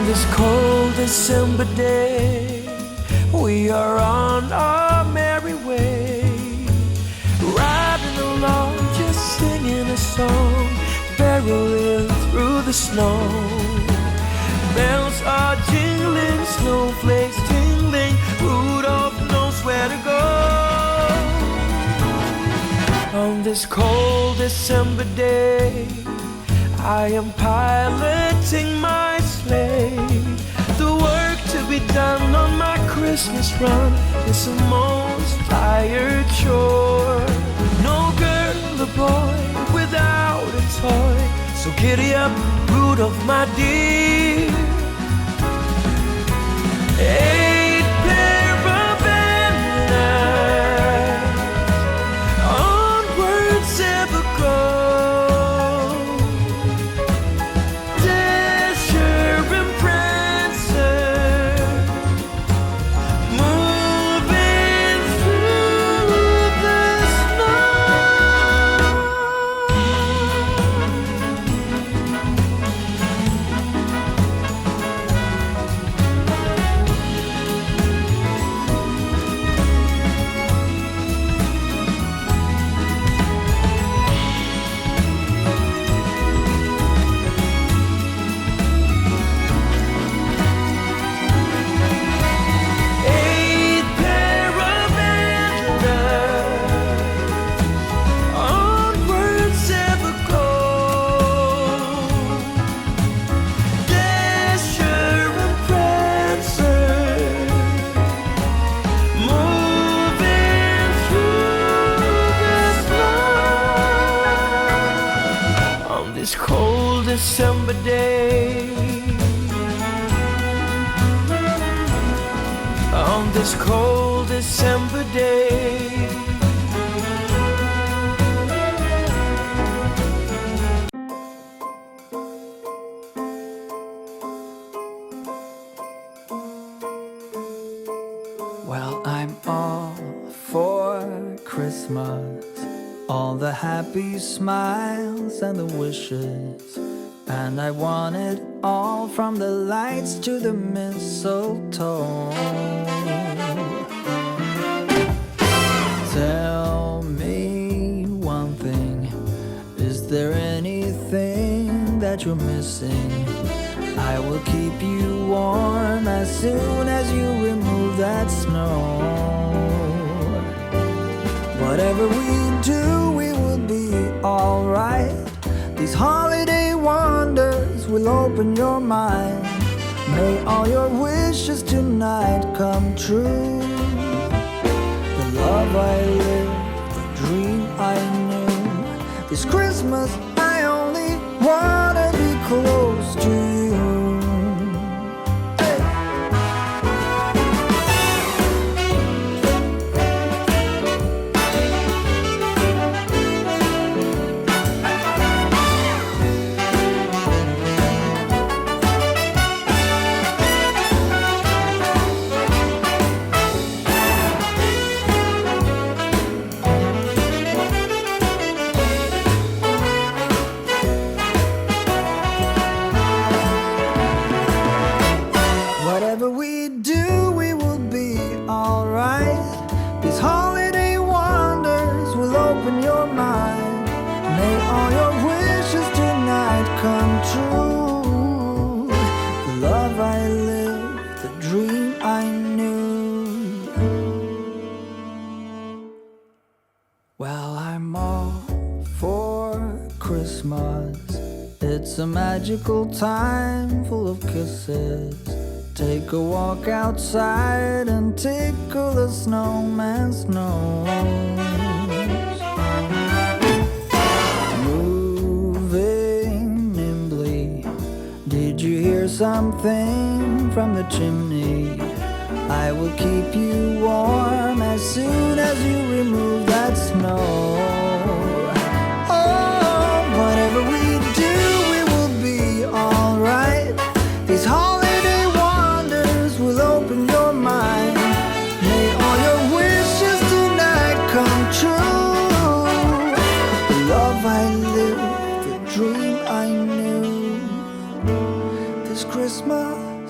this cold December day, we are on our merry way, riding along, just singing a song, barreling through the snow. Bells are jingling, snowflakes tingling, Rudolph knows where to go. On this cold December day, I am piloting my sleigh. The work to be done on my Christmas run is the most tired chore. No girl or boy without a toy, so giddy up, Rudolph, my dear. 8 pair of antlers, onwards ever go. This cold December day, on this cold December day. Well, I'm all for Christmas, all the happy smiles and the wishes, and I want it all, from the lights to the mistletoe. Tell me one thing, is there anything that you're missing? I will keep you warm as soon as you remove that snow. Whatever we do, we will be alright. These holiday wonders will open your mind. May all your wishes tonight come true. The love I lived, the dream I knew. This Christmas I only wanna be close to you. Whatever we do, we will be alright. These holiday wonders will open your mind. May all your wishes tonight come true. The love I lived, the dream I knew. Well, I'm all for Christmas. It's a magical time full of kisses. Take a walk outside and tickle the snowman's nose. Moving nimbly, did you hear something from the chimney? I will keep you warm as soon as you remove that snow. Oh, whatever we do, we will be alright. These holiday wonders will open your mind. May all your wishes tonight come true. The love I lived, the dream I knew. This Christmas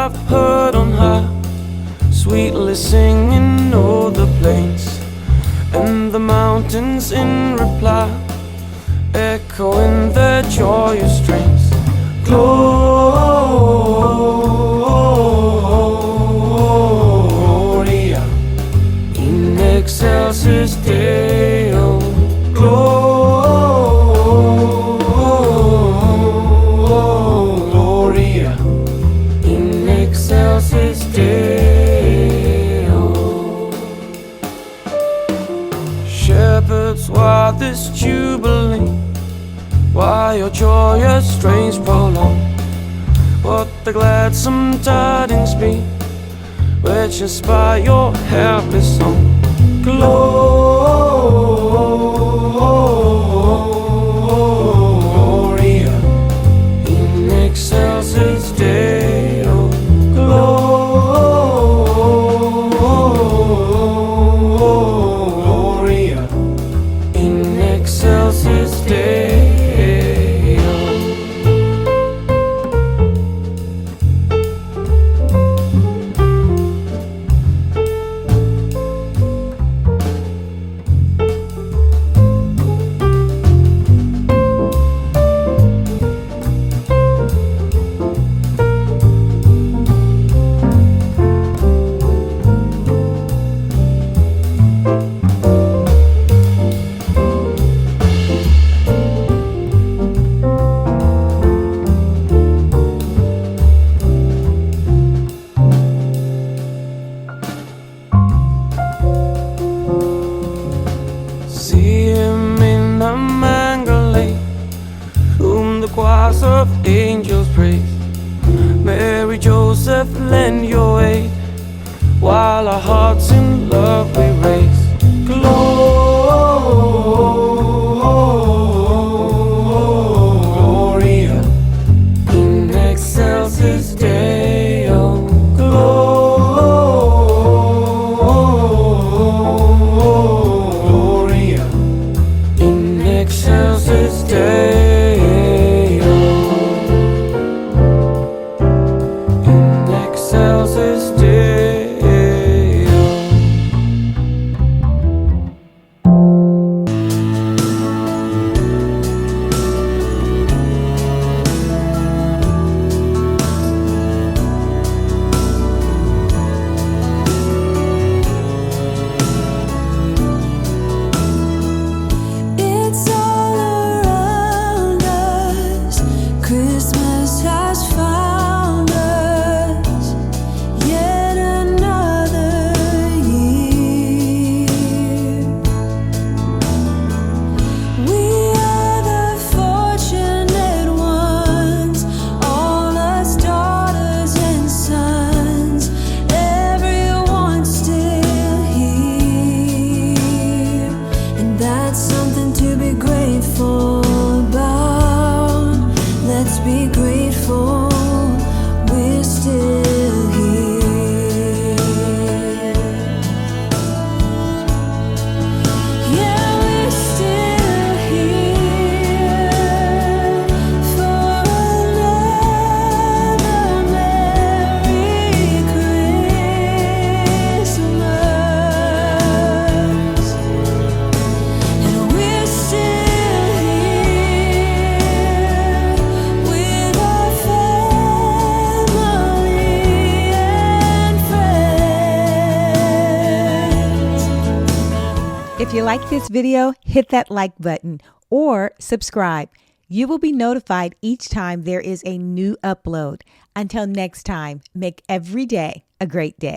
I've heard on high, sweetly singing o'er the plains and the mountains in reply, echoing their joyous strains. Gloria in excelsis Deo. Gloria in excelsis Deo. Shepherds, why this jubilee? Why your joyous strains prolong? What the gladsome tidings be which inspire your happy song? Gloria in excelsis Deo. Gloria in excelsis Deo. Choirs of angels praise. Mary, Joseph, lend your aid, while our hearts in love we raise. Gloria in excelsis Deo. Gloria in excelsis Deo. If you like this video, hit that like button or subscribe. You will be notified each time there is a new upload. Until next time, make every day a great day.